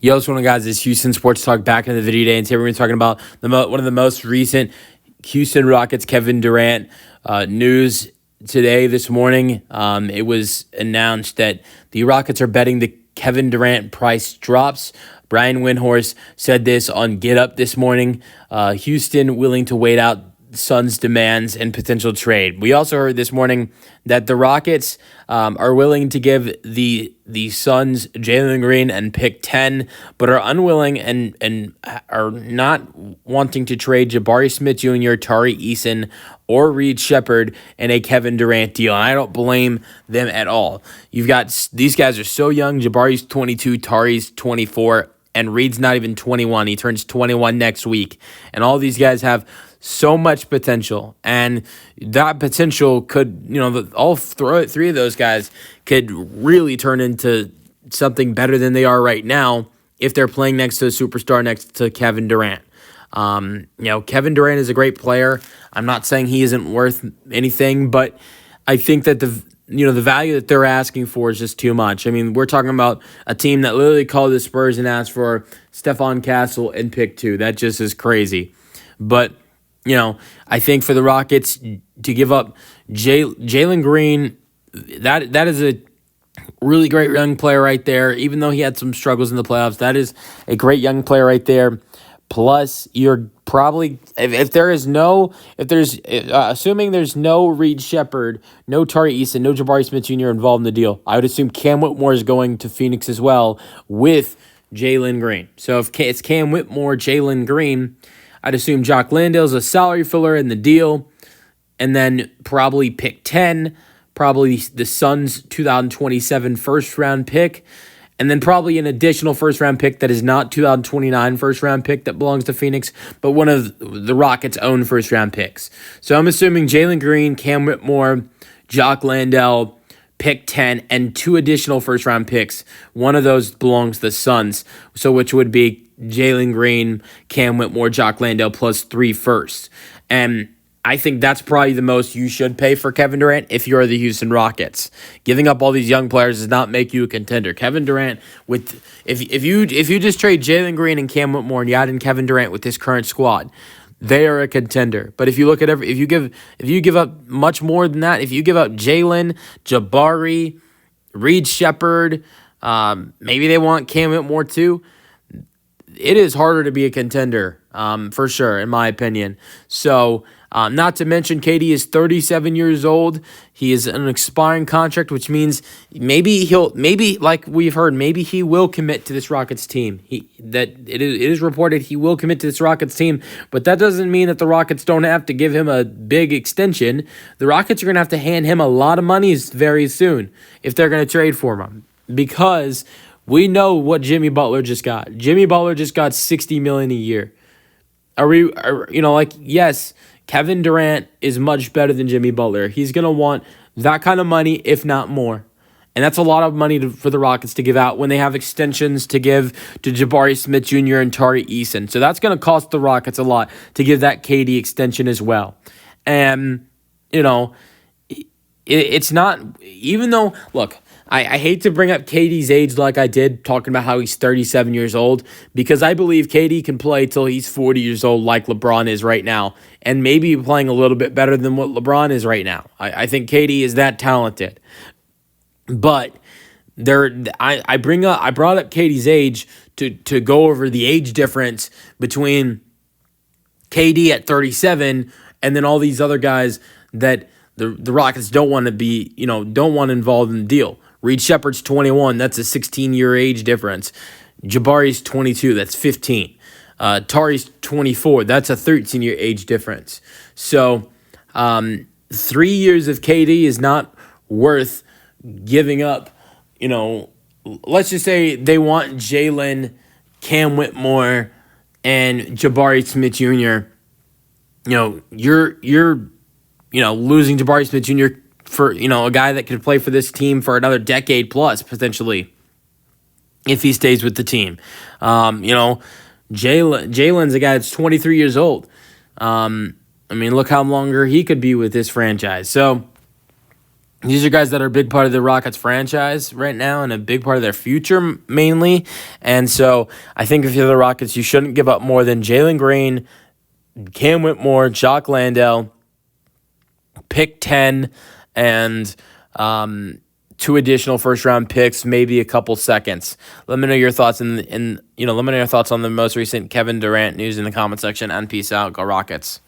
Yo, what's going on, guys? It's Houston Sports Talk back in the video today, and today we're going to be talking about one of the most recent Houston Rockets Kevin Durant news today, this morning. It was announced that the Rockets are betting the Kevin Durant price drops. Brian Windhorst said this on Get Up this morning. Houston willing to wait out Suns' demands and potential trade. We also heard this morning that the Rockets are willing to give the Suns Jalen Green and pick 10, but are unwilling and are not wanting to trade Jabari Smith Jr., Tari Eason, or Reed Shepherd in a Kevin Durant deal. And I don't blame them at all. You've got these guys are so young. Jabari's 22, Tari's 24, and Reed's not even 21. He turns 21 next week. And all these guys have so much potential, and that potential could, all three of those guys could really turn into something better than they are right now if they're playing next to a superstar, next to Kevin Durant. Kevin Durant is a great player. I'm not saying he isn't worth anything, but I think that the value that they're asking for is just too much. I mean, we're talking about a team that literally called the Spurs and asked for Stephon Castle and pick 2. That just is crazy. But I think for the Rockets to give up Jalen Green, that is a really great young player right there. Even though he had some struggles in the playoffs, that is a great young player right there. Plus, you're probably assuming there's no Reed Shepherd, no Tari Eason, no Jabari Smith Jr. involved in the deal, I would assume Cam Whitmore is going to Phoenix as well with Jalen Green. So if it's Cam Whitmore, Jalen Green, I'd assume Jock Landale's a salary filler in the deal, and then probably pick 10, probably the Suns' 2027 first-round pick, and then probably an additional first-round pick that is not 2029 first-round pick that belongs to Phoenix, but one of the Rockets' own first-round picks. So I'm assuming Jalen Green, Cam Whitmore, Jock Landale, pick 10, and 2 additional first-round picks. One of those belongs to the Suns, so which would be Jalen Green, Cam Whitmore, Jock Landale, plus 3 firsts. And I think that's probably the most you should pay for Kevin Durant if you're the Houston Rockets. Giving up all these young players does not make you a contender. Kevin Durant, if you just trade Jalen Green and Cam Whitmore and you add in Kevin Durant with this current squad, they are a contender. But if you look at if you give up much more than that, if you give up Jalen, Jabari, Reed Shepherd, maybe they want Cam Whitmore too, it is harder to be a contender, for sure, in my opinion. So, not to mention, KD is 37 years old. He is an expiring contract, which means maybe like we've heard, maybe he will commit to this Rockets team. It is reported he will commit to this Rockets team, but that doesn't mean that the Rockets don't have to give him a big extension. The Rockets are going to have to hand him a lot of money very soon if they're going to trade for him, because we know what Jimmy Butler just got. Jimmy Butler just got $60 million a year. Yes, Kevin Durant is much better than Jimmy Butler. He's going to want that kind of money, if not more. And that's a lot of money for the Rockets to give out when they have extensions to give to Jabari Smith Jr. and Tari Eason. So that's going to cost the Rockets a lot to give that KD extension as well. And, it's not, even though, look, I hate to bring up KD's age like I did, talking about how he's 37 years old, because I believe KD can play till he's 40 years old like LeBron is right now, and maybe playing a little bit better than what LeBron is right now. I think KD is that talented. But I brought up KD's age to go over the age difference between KD at 37 and then all these other guys that the Rockets don't want to be, don't want involved in the deal. Reed Shepherd's 21. That's a 16-year age difference. Jabari's 22. That's 15. Tari's 24. That's a 13-year age difference. So 3 years of KD is not worth giving up. Let's just say they want Jalen, Cam Whitmore, and Jabari Smith Jr. You're losing Jabari Smith Jr. for, a guy that could play for this team for another decade plus, potentially, if he stays with the team. Jalen's a guy that's 23 years old. Look how longer he could be with this franchise. So, These are guys that are a big part of the Rockets franchise right now and a big part of their future mainly. And so I think if you're the Rockets, you shouldn't give up more than Jalen Green, Cam Whitmore, Jock Landale, pick 10, and two additional first-round picks, maybe a couple seconds. Let me know your thoughts let me know your thoughts on the most recent Kevin Durant news in the comment section, and peace out. Go Rockets.